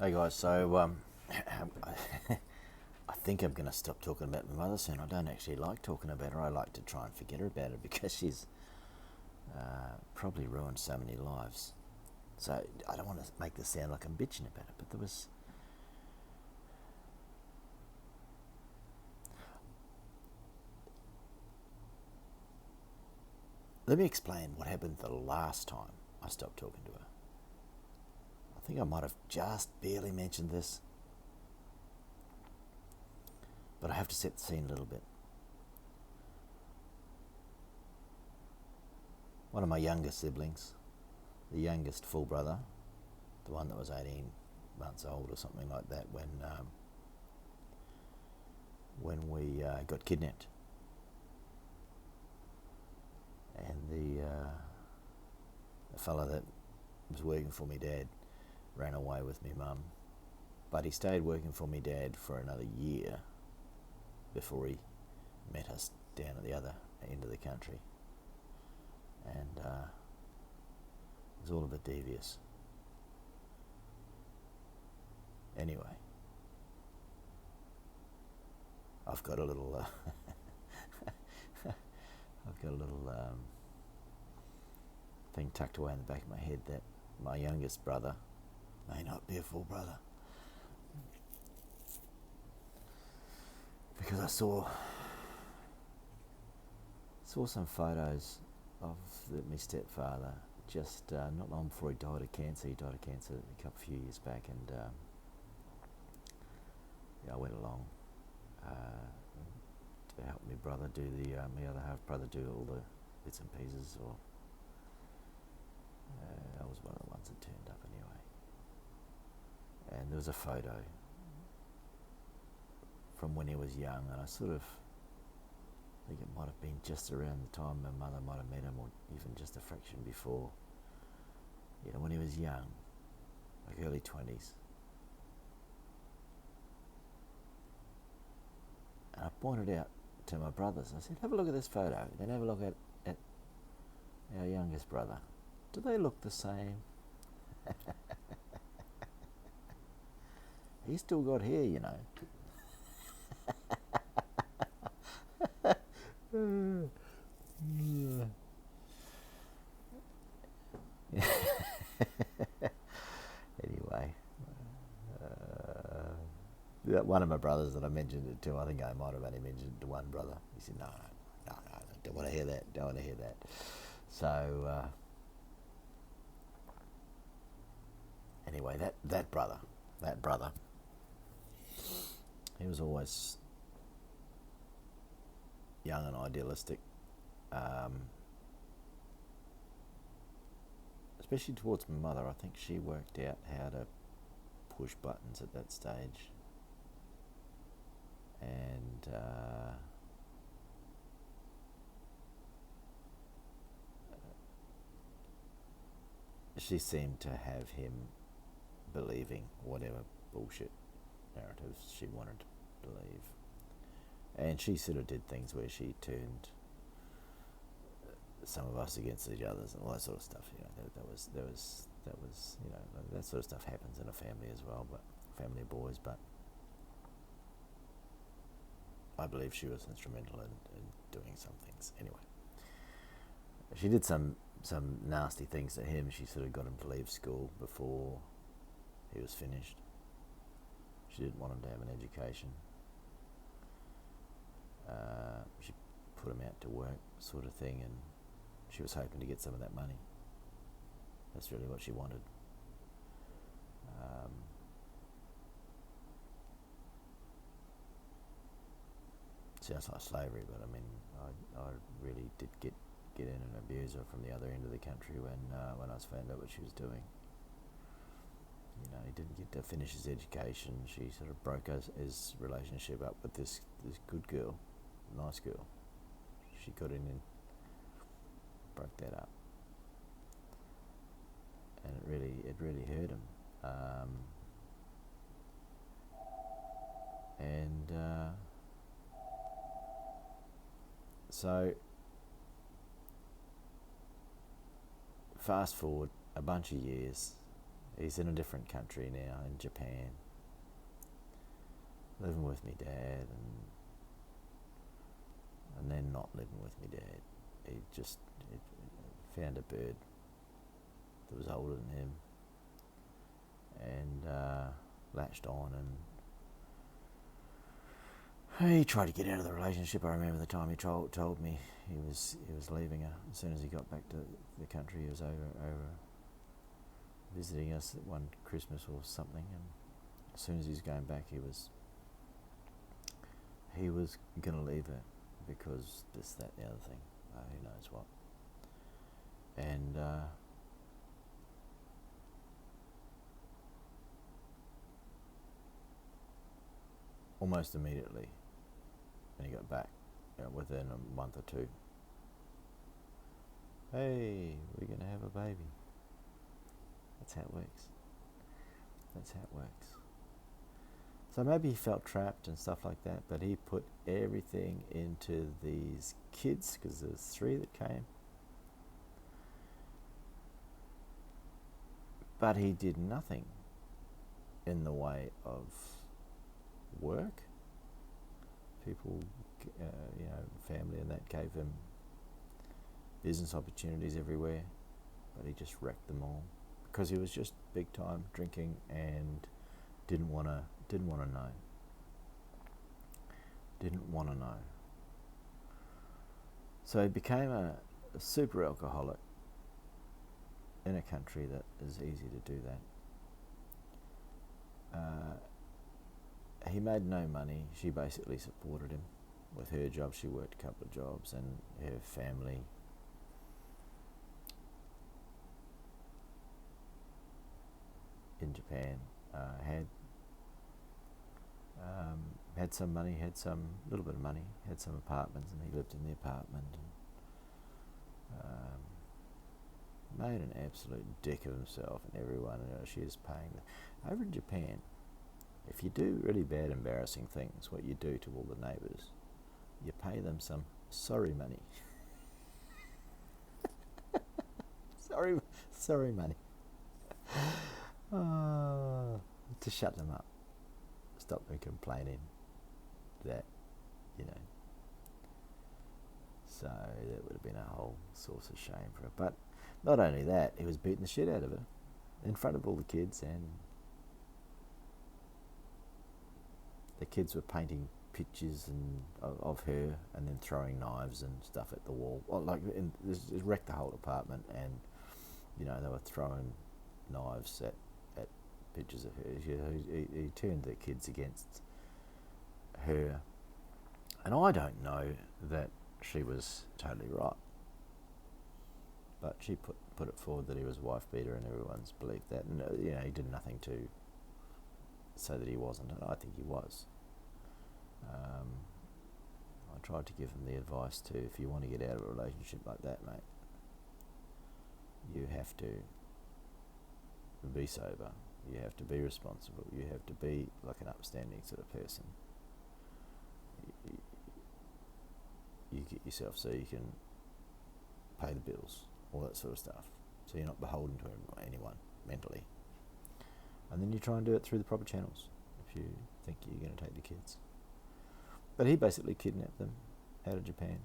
Hey guys, I think I'm going to stop talking about my mother soon. I don't actually like talking about her. I like to try and forget about her because she's probably ruined so many lives. So I don't want to make this sound like I'm bitching about it, but let me explain what happened the last time I stopped talking to her. I think I might have just barely mentioned this, but I have to set the scene a little bit. One of my younger siblings, the youngest full brother, the one that was 18 months old or something like that when we got kidnapped, and the fella that was working for me dad ran away with me mum, but he stayed working for me dad for another year before he met us down at the other end of the country, and it was all a bit devious. Anyway, I've got a little I've got a little thing tucked away in the back of my head that my youngest brother may not be a full brother, because I saw some photos of my stepfather just not long before he died of cancer. He died of cancer a few years back, and I went along to help my brother do my other half brother do all the bits and pieces, or I was one of the ones that turned up anyway. And there was a photo from when he was young, and I sort of think it might have been just around the time my mother might have met him, or even just a fraction before. When he was young, like early 20s. And I pointed out to my brothers, I said, have a look at this photo, then have a look at our youngest brother. Do they look the same? He's still got hair, Anyway, one of my brothers that I mentioned it to, I think I might have only mentioned it to one brother. He said, no, don't want to hear that. So, anyway, that brother, he was always young and idealistic, especially towards my mother. I think she worked out how to push buttons at that stage, and she seemed to have him believing whatever bullshit narratives she wanted to believe. And she sort of did things where she turned some of us against each others and all that sort of stuff. That sort of stuff happens in a family as well, but family of boys. But I believe she was instrumental in doing some things. Anyway, she did some nasty things to him. She sort of got him to leave school before he was finished. She didn't want him to have an education. She put him out to work, sort of thing, and she was hoping to get some of that money. That's really what she wanted. Sounds like slavery, but I mean, I really did get in and abuse her from the other end of the country when I found out what she was doing. He didn't get to finish his education. She sort of broke his relationship up with this good girl, nice girl. She got in and broke that up, and it really hurt him. So fast forward a bunch of years, he's in a different country now, in Japan, living with me dad, and then not living with me dad. He just found a bird that was older than him, and latched on, and he tried to get out of the relationship. I remember the time he told me he was leaving her. As soon as he got back to the country, he was over visiting us at one Christmas or something, and as soon as he was going back, he was going to leave her because this, that, the other thing, who knows what. And almost immediately when he got back, within a month or two, hey, we're going to have a baby. That's how it works. So maybe he felt trapped and stuff like that, but he put everything into these kids, because there's 3 that came. But he did nothing in the way of work. People, family and that gave him business opportunities everywhere, but he just wrecked them all because he was just big time drinking and didn't want to know. So he became a super alcoholic in a country that is easy to do that. He made no money. She basically supported him with her job. She worked a couple of jobs, and her family in Japan had some money, had some little bit of money, had some apartments, and he lived in the apartment, and made an absolute dick of himself and everyone. She was paying over in Japan. If you do really bad, embarrassing things, what you do to all the neighbours, you pay them some sorry money. sorry money. To shut them up. Stop them complaining that, So that would have been a whole source of shame for her. But not only that, he was beating the shit out of her in front of all the kids, and the kids were painting pictures of her and then throwing knives and stuff at the wall. It wrecked the whole apartment, and they were throwing knives at pictures of her. He turned the kids against her, and I don't know that she was totally right, but she put it forward that he was a wife beater, and everyone's believed that, and he did nothing to say that he wasn't, and I think he was. I tried to give him the advice to, if you want to get out of a relationship like that, mate, you have to be sober, you have to be responsible, you have to be like an upstanding sort of person. You get yourself so you can pay the bills, all that sort of stuff, so you're not beholden to anyone mentally. And then you try and do it through the proper channels if you think you're going to take the kids. But he basically kidnapped them out of Japan.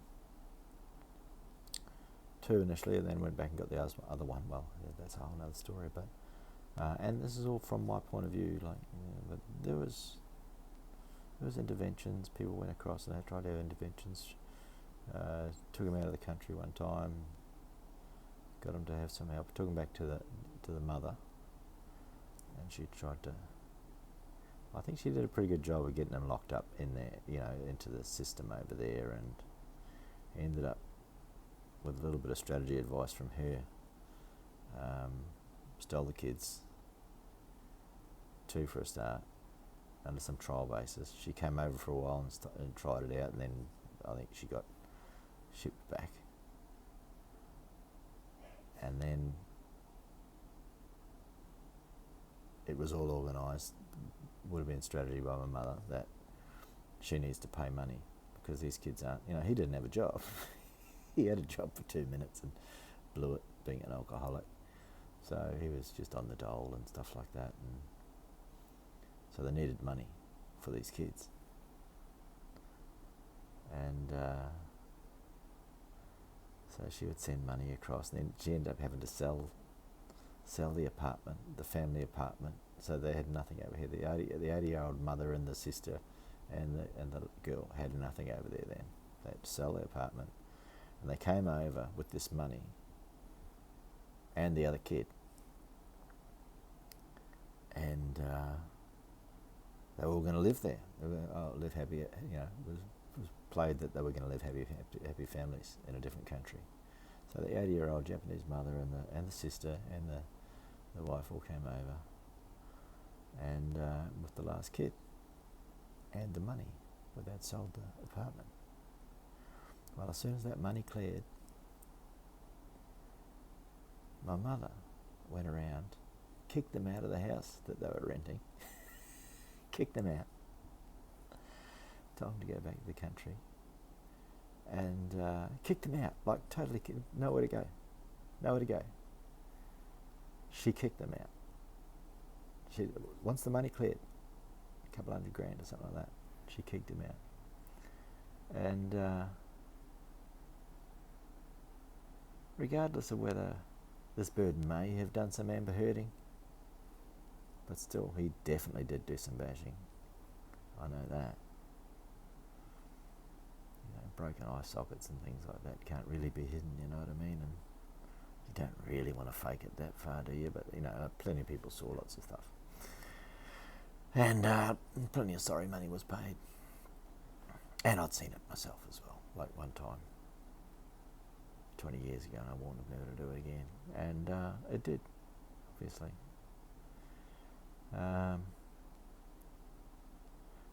2 initially, and then went back and got the other one. Well, that's a whole other story. But and this is all from my point of view. But there was interventions. People went across and they tried to have interventions. Took him out of the country one time. Got him to have some help. Took him back to the mother, and she tried to. I think she did a pretty good job of getting him locked up in there, into the system over there, and he ended up with a little bit of strategy advice from her. Stole the kids, 2 for a start, under some trial basis. She came over for a while and tried it out, and then I think she got shipped back. And then it was all organised. Would have been strategy by my mother that she needs to pay money because these kids aren't, he didn't have a job. He had a job for 2 minutes and blew it being an alcoholic. So he was just on the dole and stuff like that, and so they needed money for these kids. And so she would send money across, and then she ended up having to sell the apartment, the family apartment, so they had nothing over here. The 80-year-old mother and the sister and the girl had nothing over there then. They had to sell their apartment, and they came over with this money and the other kid, and they were all going to live there. They were going to live happy, it was played that they were going to live happy families in a different country. So the 80-year-old Japanese mother and the sister and the wife all came over, and with the last kid and the money, where they'd sold the apartment. Well, as soon as that money cleared, my mother went around, kicked them out of the house that they were renting, kicked them out, told them to go back to the country, and kicked them out, like totally nowhere to go. She kicked them out. Once the money cleared, a couple $100,000 or something like that, she kicked him out. And regardless of whether this bird may have done some amber herding, but still, he definitely did do some bashing. I know that. Broken eye sockets and things like that can't really be hidden, you know what I mean? And you don't really want to fake it that far, do you? But, plenty of people saw lots of stuff. And plenty of sorry money was paid. And I'd seen it myself as well, like one time, 20 years ago, and I warned them never to do it again. And it did, obviously.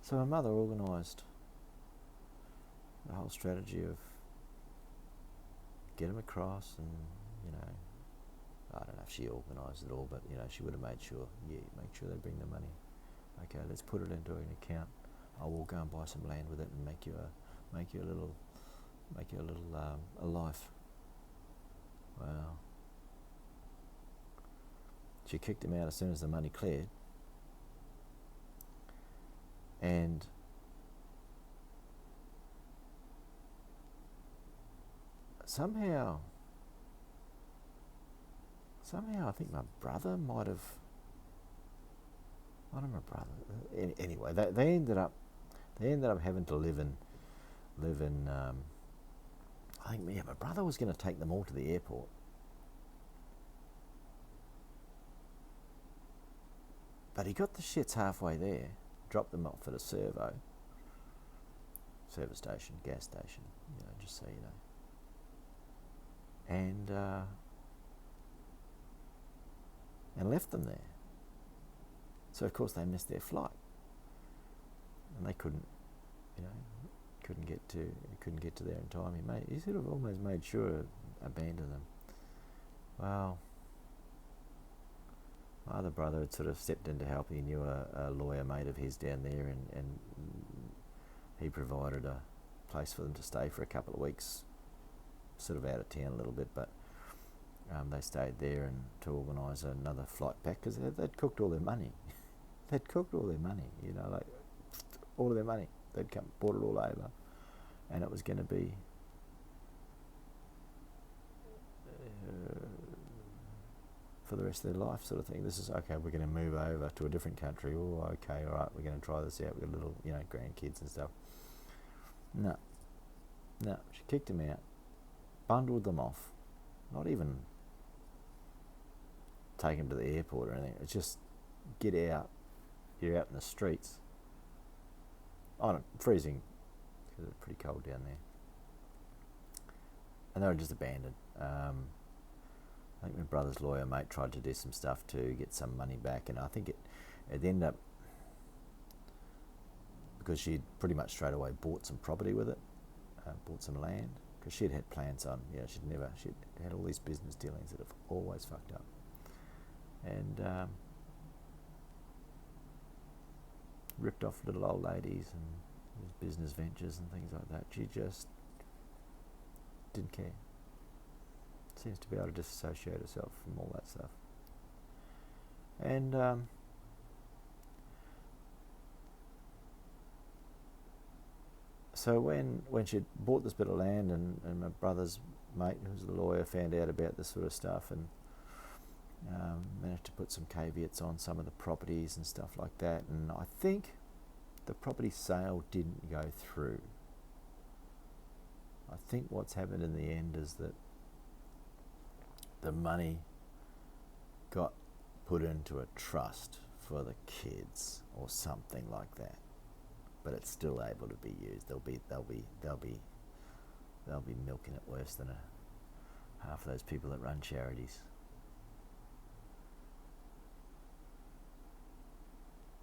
So my mother organised the whole strategy of get them across, and I don't know if she organised it all, but she would have made sure, make sure they bring the money. Okay, let's put it into an account. I will go and buy some land with it and make you a little a life. Well, she kicked him out as soon as the money cleared, and somehow I think my brother might have. I don't know, my brother. Anyway, they ended up having to live in. I think my brother was going to take them all to the airport, but he got the shits halfway there, dropped them off at a service station, gas station, just so you know. And left them there. So of course they missed their flight, and they couldn't get to there in time. He sort of almost made sure to abandon them. Well, my other brother had sort of stepped in to help. He knew a lawyer mate of his down there, and he provided a place for them to stay for a couple of weeks, sort of out of town a little bit, but they stayed there and to organise another flight back, because they'd cooked all their money. They'd cooked all their money, like all of their money. They'd brought it all over, and it was going to be for the rest of their life, sort of thing. This is okay. We're going to move over to a different country. Oh, okay, all right. We're going to try this out. We've got little, grandkids and stuff. No, she kicked him out, bundled them off. Not even take him to the airport or anything. It's just get out. You're out in the streets. Freezing, because it's pretty cold down there. And they were just abandoned. I think my brother's lawyer mate tried to do some stuff to get some money back, and I think it ended up, because she'd pretty much straight away bought some property with it, bought some land, because she'd had plans on, she'd had all these business dealings that have always fucked up. And ripped off little old ladies and business ventures and things like that. She just didn't care. Seems to be able to disassociate herself from all that stuff. And so when she bought this bit of land, and my brother's mate, who's a lawyer, found out about this sort of stuff, and managed to put some caveats on some of the properties and stuff like that. And I think the property sale didn't go through. I think what's happened in the end is that the money got put into a trust for the kids or something like that, but it's still able to be used. They'll be milking it worse than half of those people that run charities.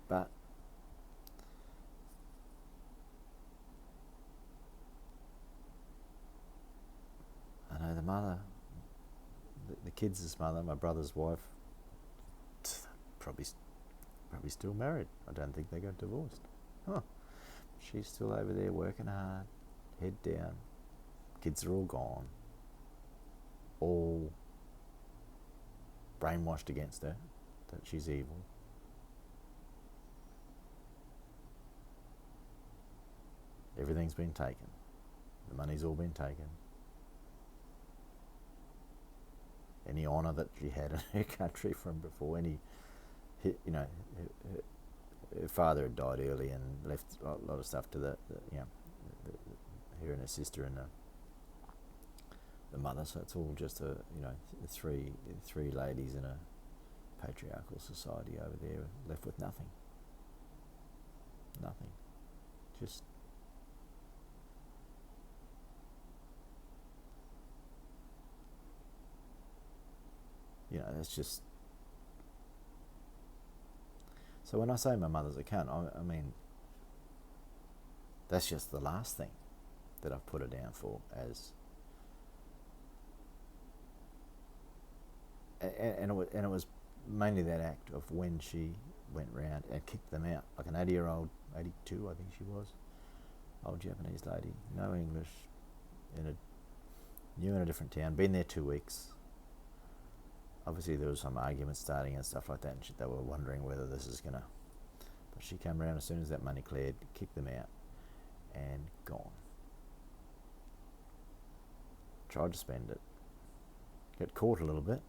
But I know the mother, the kids' mother, my brother's wife, probably still married. I don't think they got divorced. Huh. She's still over there working hard, head down. Kids are all gone, all brainwashed against her, that she's evil. Everything's been taken. The money's all been taken. Any honour that she had in her country from before, her father had died early and left a lot of stuff to her and her sister and the mother. So it's all just three ladies in a patriarchal society over there, left with nothing. Nothing. Just that's just. So when I say my mother's a cunt, I mean that's just the last thing that I've put her down for as. And it was mainly that act of when she went round and kicked them out, like an 80-year-old, 82 I think she was, old Japanese lady, no English, new in a different town, been there 2 weeks. Obviously there was some arguments starting and stuff like that, and they were wondering whether this is gonna. But she came around as soon as that money cleared, kicked them out, and gone. Tried to spend it, got caught a little bit.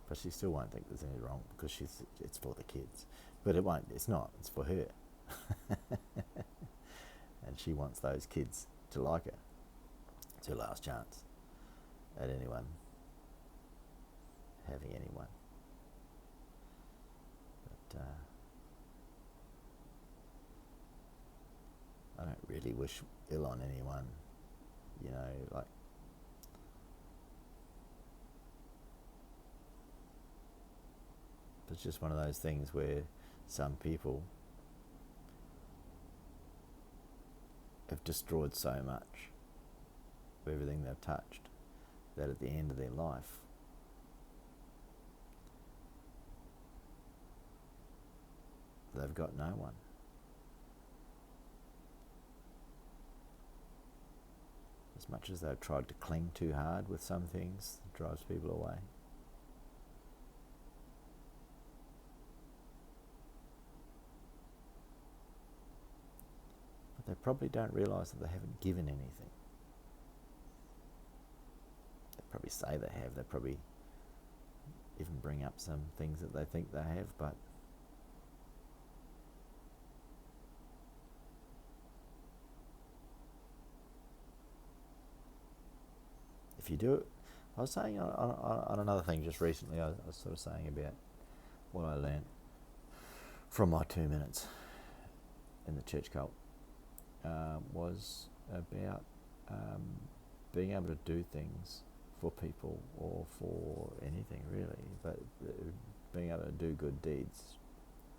But she still won't think there's any wrong because it's for the kids. But it won't. It's not. It's for her. And she wants those kids to like her. It's her last chance at anyone having anyone. But I don't really wish ill on anyone. It's just one of those things where some people have destroyed so much of everything they've touched that at the end of their life they've got no one. As much as they've tried to cling too hard with some things, it drives people away. They probably don't realise that they haven't given anything. They probably say they have. They probably even bring up some things that they think they have, but if you do it, I was saying on another thing just recently, I was sort of saying about what I learned from my 2 minutes in the church cult. Was about being able to do things for people or for anything really, but being able to do good deeds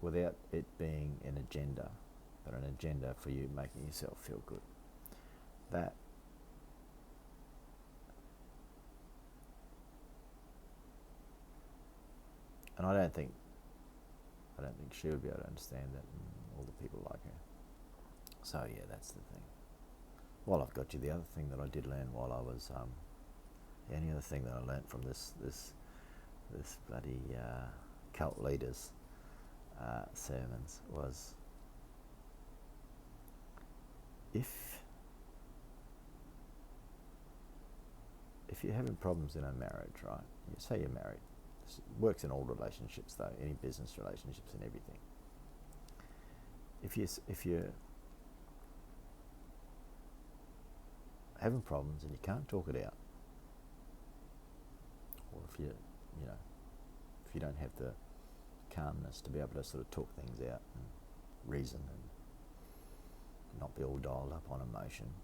without it being an agenda, but an agenda for you making yourself feel good. That and I don't think she would be able to understand that, and all the people like her. So yeah, that's the thing. While I've got you, the other thing that I did learn while I was The only other thing that I learnt from this bloody cult leaders' sermons was, if you're having problems in a marriage, right? You say you're married. This works in all relationships, though, any business relationships and everything. If you're having problems and you can't talk it out, or if you don't have the calmness to be able to sort of talk things out and reason and not be all dialed up on emotion,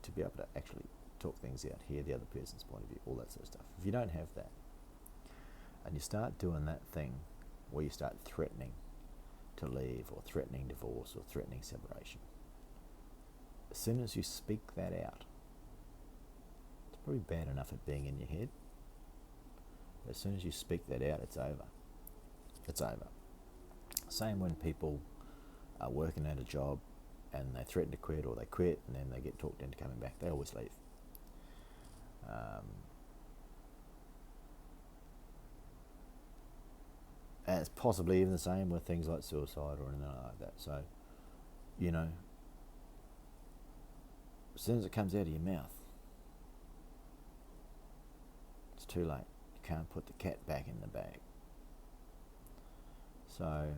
to be able to actually talk things out, hear the other person's point of view, all that sort of stuff. If you don't have that, and you start doing that thing where you start threatening to leave, or threatening divorce, or threatening separation, as soon as you speak that out, it's probably bad enough it being in your head, but as soon as you speak that out, it's over. It's over. Same when people are working at a job and they threaten to quit, or they quit and then they get talked into coming back, they always leave. And it's possibly even the same with things like suicide or anything like that. So, as soon as it comes out of your mouth, it's too late. You can't put the cat back in the bag. So,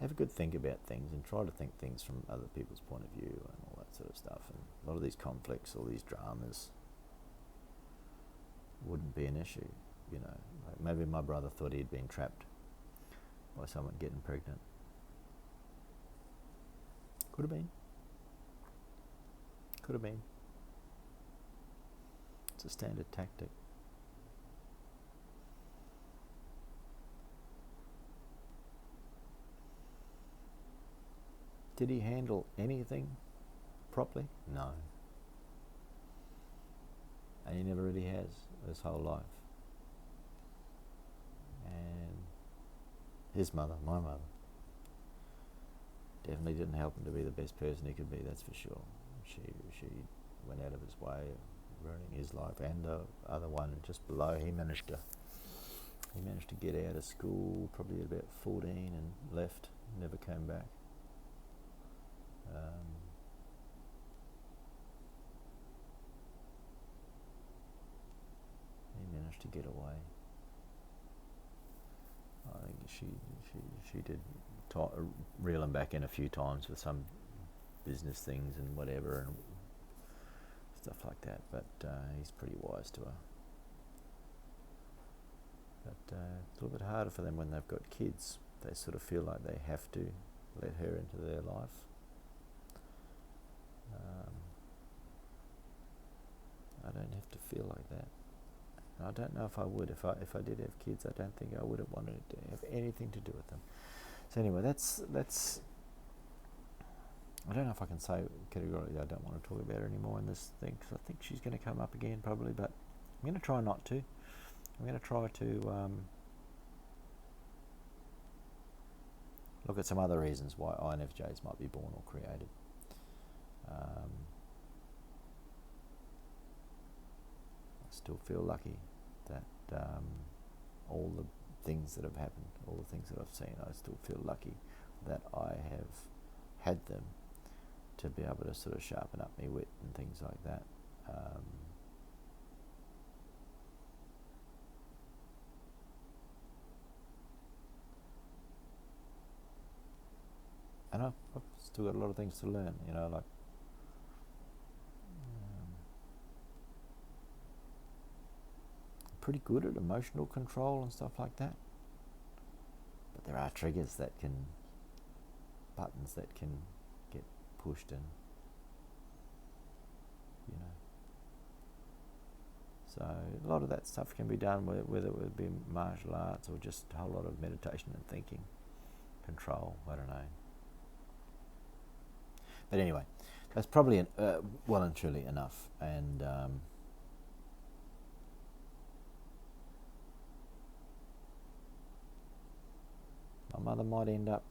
have a good think about things and try to think things from other people's point of view and all that sort of stuff. And a lot of these conflicts, all these dramas, wouldn't be an issue. Like maybe my brother thought he'd been trapped by someone getting pregnant. Could have been. Could have been. It's a standard tactic. Did he handle anything properly? No. And he never really has his whole life. And his mother, my mother, definitely didn't help him to be the best person he could be, that's for sure. She went out of his way of ruining his life, and the other one just below, he managed to get out of school probably at about 14 and left, never came back. He managed to get away. I think she did reel him back in a few times with some business things and whatever and stuff like that, but he's pretty wise to her. But it's a little bit harder for them when they've got kids. They sort of feel like they have to let her into their life. I don't have to feel like that. I don't know if I would. If I did have kids, I don't think I would have wanted to have anything to do with them. So anyway, that's. I don't know if I can say categorically I don't want to talk about her anymore in this thing, because I think she's going to come up again probably, but I'm going to try not to. I'm going to try to look at some other reasons why INFJs might be born or created. I still feel lucky that all the things that have happened, all the things that I've seen, I still feel lucky that I have had them to be able to sort of sharpen up my wit and things like that. And I've still got a lot of things to learn, like pretty good at emotional control and stuff like that. But there are triggers buttons that can get pushed and, So a lot of that stuff can be done, whether it would be martial arts or just a whole lot of meditation and thinking, control, I don't know. But anyway, that's probably well and truly enough. And my mother might end up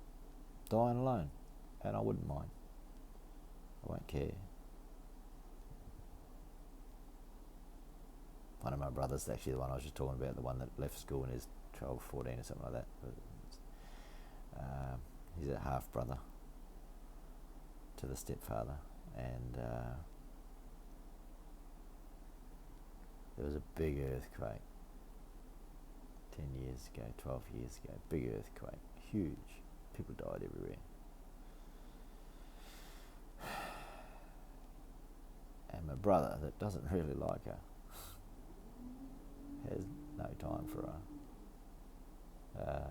dying alone, and I wouldn't mind. I won't care. One of my brothers, actually the one I was just talking about, the one that left school when he was 12, 14 or something like that. He's a half brother to the stepfather, and there was a big earthquake 10 years ago, 12 years ago, big earthquake, huge, people died everywhere. And my brother, that doesn't really like her, has no time for her,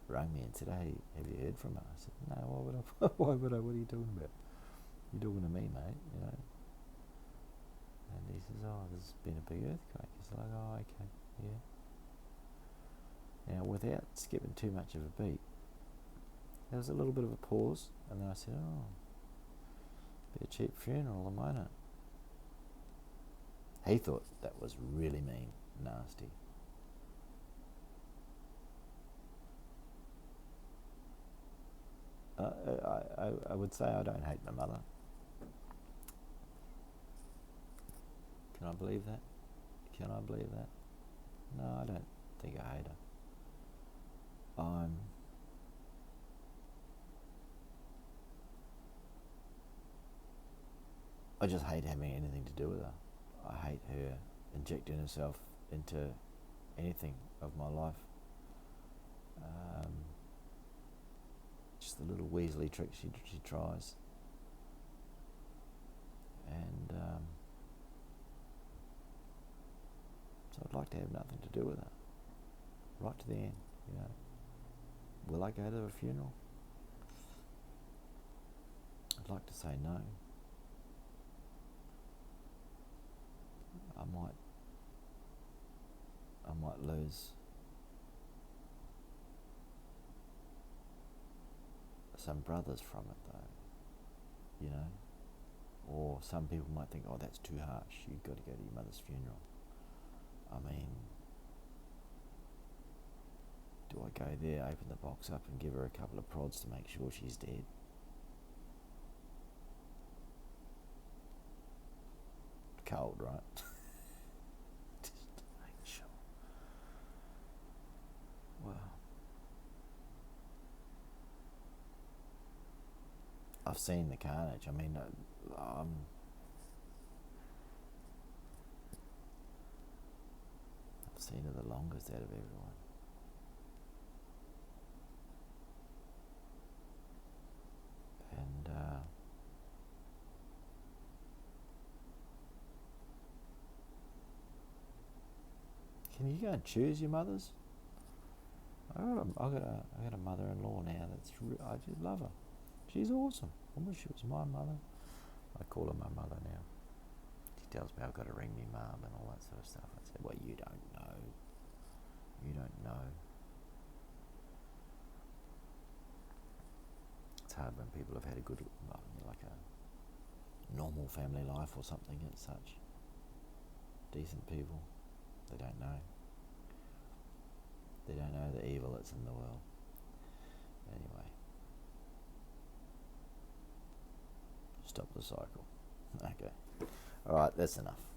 rang me and said, "Hey, have you heard from her?" I said, "No, why would I? Why would I? What are you talking about? You're talking to me, mate, you know." And he says, "Oh, there's been a big earthquake." It's like, "Oh, okay, yeah." Now, without skipping too much of a beat, there was a little bit of a pause, and then I said, "Oh, be a cheap funeral, won't it?" He thought that was really mean, nasty. I would say I don't hate my mother. Can I believe that? Can I believe that? No, I don't think I hate her. I just hate having anything to do with her. I hate her injecting herself into anything of my life. Just the little Weasley trick she tries. And so I'd like to have nothing to do with her. Right to the end, you know. Will I go to a funeral? I'd like to say no. I might lose some brothers from it though, you know. Or some people might think, "Oh, that's too harsh, you've got to go to your mother's funeral." I mean, do I go there, open the box up and give her a couple of prods to make sure she's dead? Cold, right? Just to make sure. Well, I've seen the carnage. I mean, I've seen her the longest out of everyone. And can you go and choose your mothers? I got a mother-in-law now I just love her. She's awesome. I wish she was my mother. I call her my mother now. She tells me I've got to ring me mum and all that sort of stuff. I said, "Well, you don't know. You don't know." It's hard when people have had a good, like a normal family life or something and such. Decent people. They don't know. They don't know the evil that's in the world. Anyway. Stop the cycle. Okay. Alright, that's enough.